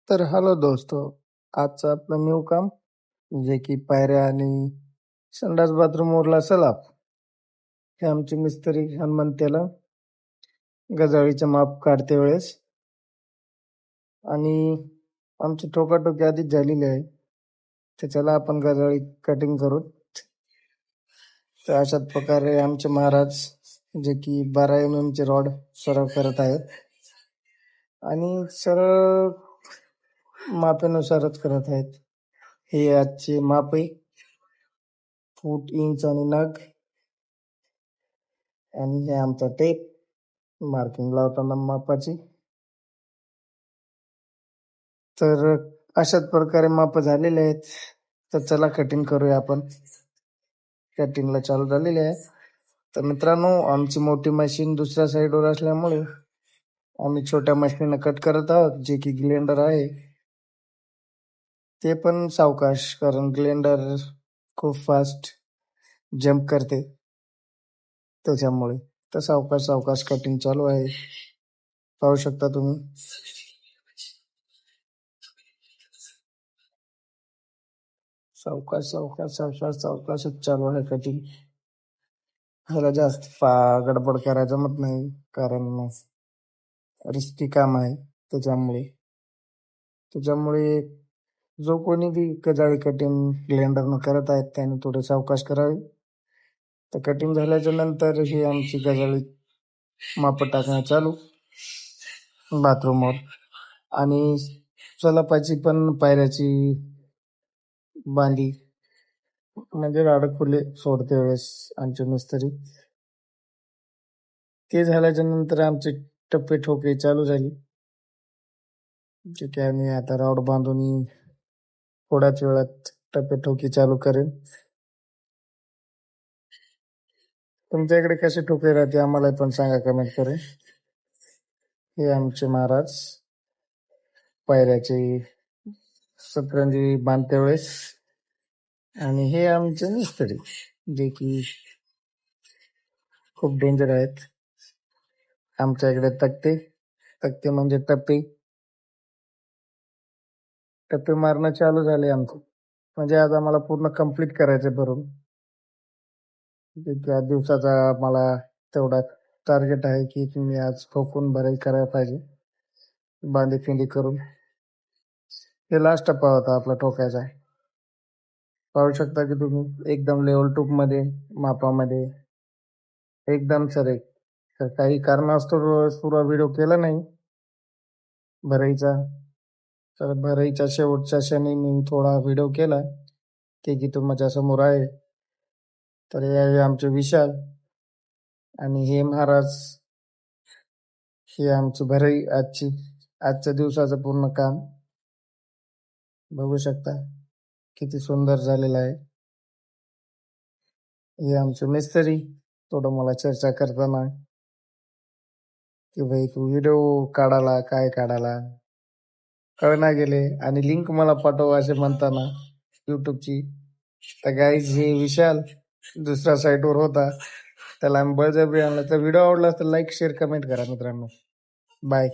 तर हॅलो दोस्तो, आजचं आपलं न्यू काम जे की पायऱ्या आणि संडास बाथरूम वरला सलाब हे आमचे मिस्त्री हनुमंत्याला गजाळीचं माप काढते वेळेस आणि आमची ठोकाठोकी आधीच झालेली आहे. त्याच्याला आपण गजाळी कटिंग करू. तर अशाच प्रकारे आमचे महाराज जे की 12 चे रॉड सरळ करत आहेत आणि सरळ मापेनुसारच करत आहेत. हे आजचे माप आहे, फूट, इंच आणि नग. आणि हे आमचा टेप मार्किंग लावताना मापाची. तर अशाच प्रकारे माप झालेले आहेत. तर चला कटिंग करूया आपण. कटिंगला चालू झालेले आहे. तर मित्रांनो, आमची मोठी मशीन दुसऱ्या साईडवर असल्यामुळे आम्ही छोट्या मशीनने कट करत आहोत, जे की ग्लेंडर आहे. ते पण सावकाश, कारण ग्लेंडर खूप फास्ट जम्प करते त्याच्यामुळे. तर सावकाश सावकाश कटिंग चालू आहे, पाहू शकता तुम्ही. सावकाश सावकाश सावकाश सावकाशच चालू आहे कटिंग. ह्याला जास्त गडबड करायला जमत नाही, कारण रिस्की काम आहे. त्याच्यामुळे त्याच्यामुळे जो कोणी बी गजाळी कटिंग ग्लेंडरनं करत आहेत त्याने थोडे सावकाश करावे. तर कटिंग झाल्याच्या नंतर ही आमची गजाळी माप टाकणं चालू बाथरूमवर. आणि सलापाची पण पायऱ्याची बांधी म्हणजे राड खुले सोडते वेळेस आमचे मिस्त्री. ते झाल्याच्या नंतर आमचे टप्पे ठोके चालू झाली, जे की आम्ही आता रॉड बांधून थोड्याच वेळात टप्पे ठोकी चालू करेन. तुमच्याकडे कसे ठोके राहते आम्हाला पण सांगा कमेंट करेन. हे आमचे महाराज पायऱ्याचे सतरंजी बांधते वेळेस. आणि हे आमचे मिस्त्री जे की खूप डेंजर आहेत. आमच्या इकडे तक्ते तक्ते म्हणजे टप्पे टप्पे मारणं चालू झाले आमचं. म्हणजे आज आम्हाला पूर्ण कंप्लीट करायचं भरून. त्या दिवसाचा मला तेवढा टार्गेट आहे की तुम्ही आज ठोकून भराई करायला पाहिजे, बांधी फिंदी करून. हे लास्ट टप्पा होता आपला ठोकायचा. पाहू शकता की तुम्ही, एकदम लेवल टूप मध्ये मापामध्ये एकदम सर. तर काही कारणास्तव पुरा व्हिडिओ केला नाही भराईचा. तर भराईच्या शेवटच्या क्षणी मी थोडा व्हिडिओ केला, ते की तुमच्या समोर आहे. तर हे आहे आमचे विशाल आणि हे महाराज. हे आमची भराई आजच्या दिवसाचं पूर्ण काम बघू शकता किती सुंदर झालेलं आहे. हे आमचे मिस्त्री थोडं मला चर्चा करताना की भाई तू व्हिडिओ काढाला काय काढाला कळना गेले आणि लिंक मला पाठव असे म्हणताना युट्यूबची. तर गाईज, हे विशाल दुसऱ्या साईटवर होता, त्याला आम्ही बळजबरी आणला. तर व्हिडिओ आवडला तर लाईक शेअर कमेंट करा मित्रांनो. बाय.